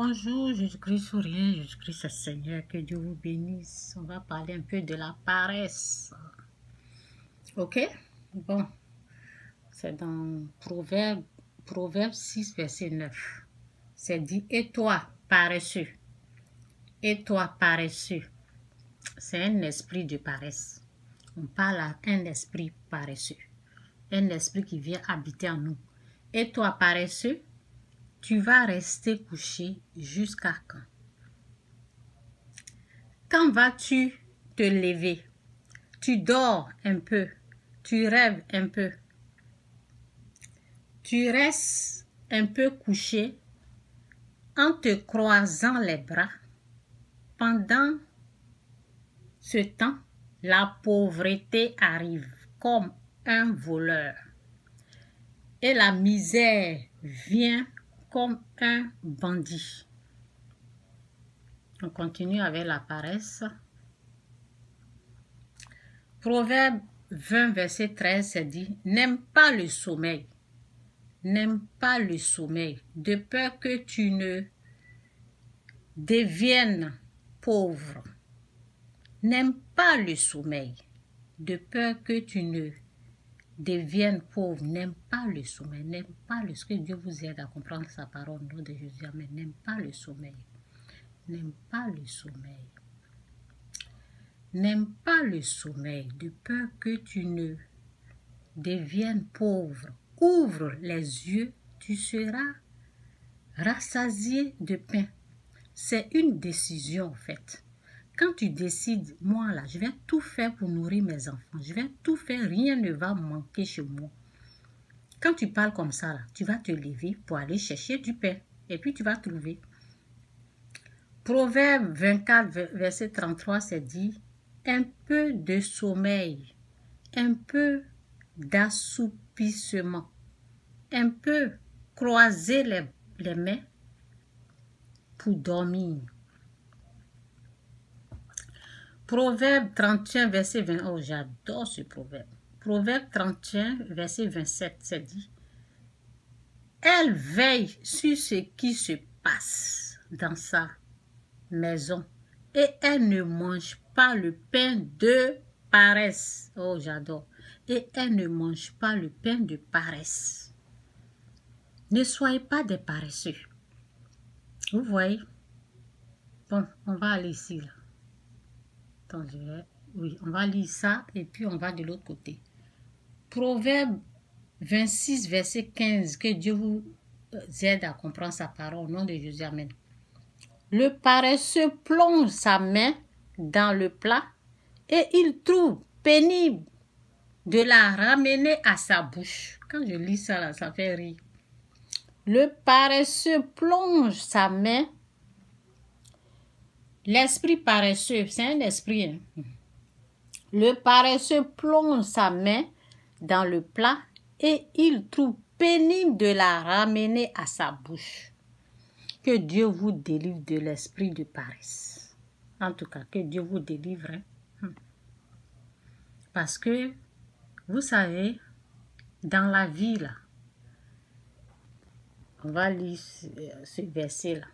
Bonjour, Jésus-Christ sourire, Jésus-Christ est Seigneur, que Dieu vous bénisse. On va parler un peu de la paresse. Ok? Bon, c'est dans Proverbe 6, verset 9. C'est dit, et toi, paresseux, et toi, paresseux. C'est un esprit de paresse. On parle à un esprit paresseux. Un esprit qui vient habiter en nous. Et toi, paresseux, tu vas rester couché jusqu'à quand? Quand vas-tu te lever? Tu dors un peu, tu rêves un peu. Tu restes un peu couché en te croisant les bras. Pendant ce temps, la pauvreté arrive comme un voleur et la misère vient comme un bandit. On continue avec la paresse. Proverbe 20, verset 13, c'est dit, n'aime pas le sommeil. N'aime pas le sommeil, de peur que tu ne deviennes pauvre. N'aime pas le sommeil, de peur que tu ne deviennes pauvre. N'aime pas le sommeil, n'aime pas le sommeil. Que Dieu vous aide à comprendre sa parole au nom de Jésus. Amen. N'aime pas le sommeil. N'aime pas le sommeil. N'aime pas le sommeil, de peur que tu ne deviennes pauvre. Ouvre les yeux, tu seras rassasié de pain. C'est une décision en fait. Quand tu décides, moi là, je vais tout faire pour nourrir mes enfants. Je vais tout faire, rien ne va manquer chez moi. Quand tu parles comme ça là, tu vas te lever pour aller chercher du pain. Et puis tu vas trouver. Proverbe 24, verset 33, c'est dit, un peu de sommeil, un peu d'assoupissement, un peu croiser les mains pour dormir. Proverbe 31, verset 20. Oh, j'adore ce proverbe. Proverbe 31, verset 27, c'est dit, elle veille sur ce qui se passe dans sa maison et elle ne mange pas le pain de paresse. Oh, j'adore. Et elle ne mange pas le pain de paresse. Ne soyez pas des paresseux. Vous voyez? Bon, on va aller ici, là. Attends, oui, on va lire ça et puis on va de l'autre côté. Proverbe 26, verset 15, que Dieu vous aide à comprendre sa parole au nom de Jésus. Amen. Le paresseux plonge sa main dans le plat et il trouve pénible de la ramener à sa bouche. Quand je lis ça, là, ça fait rire. Le paresseux plonge sa main. L'esprit paresseux, c'est un esprit. Hein? Le paresseux plonge sa main dans le plat et il trouve pénible de la ramener à sa bouche. Que Dieu vous délivre de l'esprit de paresse. En tout cas, que Dieu vous délivre. Hein? Parce que, vous savez, dans la vie, là, on va lire ce verset-là.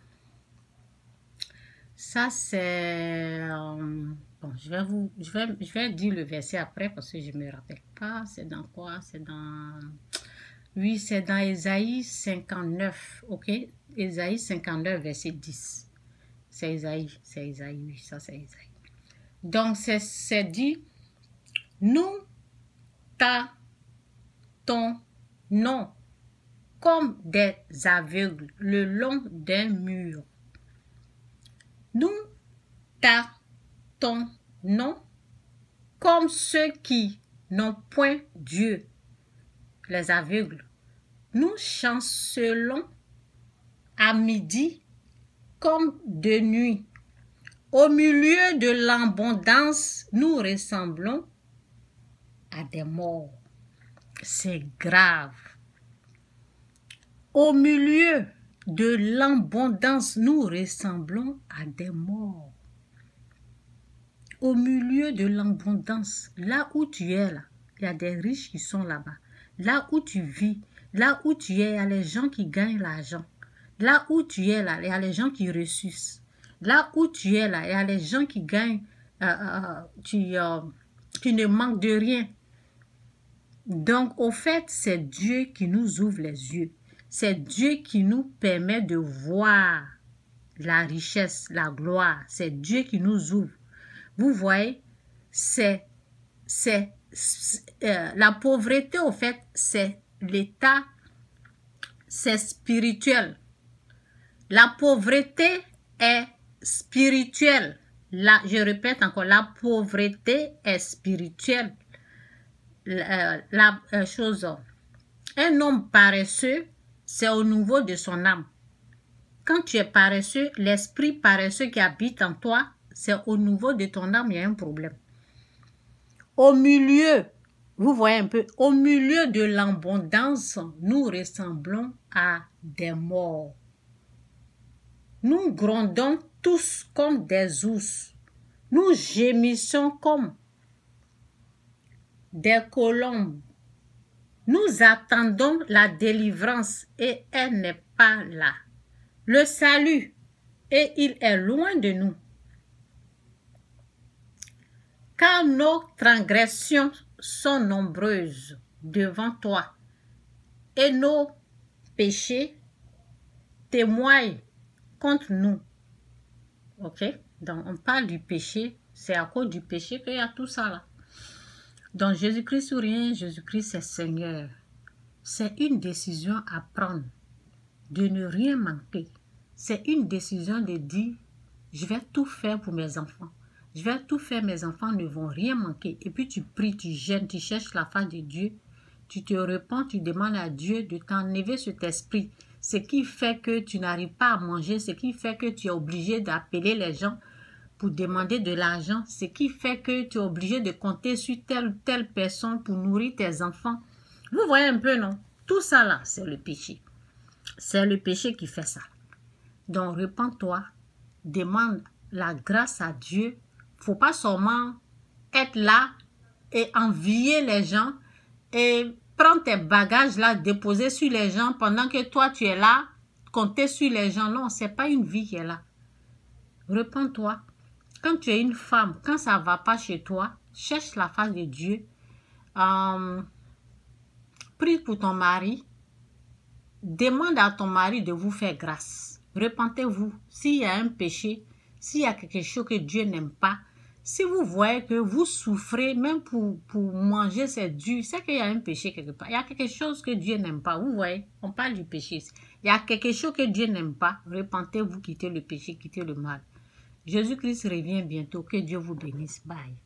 Ça, c'est... bon, je vais dire le verset après parce que je ne me rappelle pas. C'est dans quoi? C'est dans... Oui, c'est dans Ésaïe 59, ok? Ésaïe 59, verset 10. C'est Ésaïe, oui, ça c'est Ésaïe. Donc, c'est dit, nous tâtons comme des aveugles le long d'un mur. Nous tâtons comme ceux qui n'ont point Dieu, les aveugles. Nous chancelons à midi comme de nuit. Au milieu de l'abondance, nous ressemblons à des morts. C'est grave. Au milieu de l'abondance, nous ressemblons à des morts. Au milieu de l'abondance, là où tu es, là, il y a des riches qui sont là-bas. Là où tu vis, là où tu es, il y a les gens qui gagnent l'argent. Là où tu es là, il y a les gens qui ressuscitent. Là où tu es là, il y a les gens qui gagnent, qui ne manquent de rien. Donc, au fait, c'est Dieu qui nous ouvre les yeux. C'est Dieu qui nous permet de voir la richesse, la gloire. C'est Dieu qui nous ouvre. Vous voyez, la pauvreté, au fait, c'est l'état, c'est spirituel. La pauvreté est spirituelle. Là, je répète encore, la pauvreté est spirituelle. Un homme paresseux, c'est au niveau de son âme. Quand tu es paresseux, l'esprit paresseux qui habite en toi, c'est au niveau de ton âme, il y a un problème. Au milieu, vous voyez un peu, au milieu de l'abondance, nous ressemblons à des morts. Nous grondons tous comme des ours. Nous gémissons comme des colombes. Nous attendons la délivrance et elle n'est pas là. Le salut, et il est loin de nous. Car nos transgressions sont nombreuses devant toi et nos péchés témoignent contre nous. Ok? Donc, on parle du péché. C'est à cause du péché qu'il y a tout ça là. Donc, Jésus-Christ ou rien, Jésus-Christ c'est Seigneur. C'est une décision à prendre de ne rien manquer. C'est une décision de dire, je vais tout faire pour mes enfants. Je vais tout faire, mes enfants ne vont rien manquer. Et puis tu pries, tu gênes, tu cherches la face de Dieu. Tu te repens, tu demandes à Dieu de t'enlever cet esprit. Ce qui fait que tu n'arrives pas à manger, ce qui fait que tu es obligé d'appeler les gens pour demander de l'argent, ce qui fait que tu es obligé de compter sur telle ou telle personne pour nourrir tes enfants. Vous voyez un peu, non? Tout ça là, c'est le péché. C'est le péché qui fait ça. Donc, repens-toi, demande la grâce à Dieu. Faut pas seulement être là et envier les gens et prendre tes bagages là, déposer sur les gens pendant que toi tu es là, compter sur les gens. Non, c'est pas une vie qui est là. Repens-toi. Quand tu es une femme, quand ça va pas chez toi, cherche la face de Dieu. Prie pour ton mari. Demande à ton mari de vous faire grâce. Repentez-vous. S'il y a un péché, s'il y a quelque chose que Dieu n'aime pas, si vous voyez que vous souffrez, même pour manger, c'est dur, c'est qu'il y a un péché quelque part. Il y a quelque chose que Dieu n'aime pas. Vous voyez, on parle du péché. Il y a quelque chose que Dieu n'aime pas. Repentez-vous, quittez le péché, quittez le mal. Jésus-Christ revient bientôt. Que Dieu vous bénisse. Bye.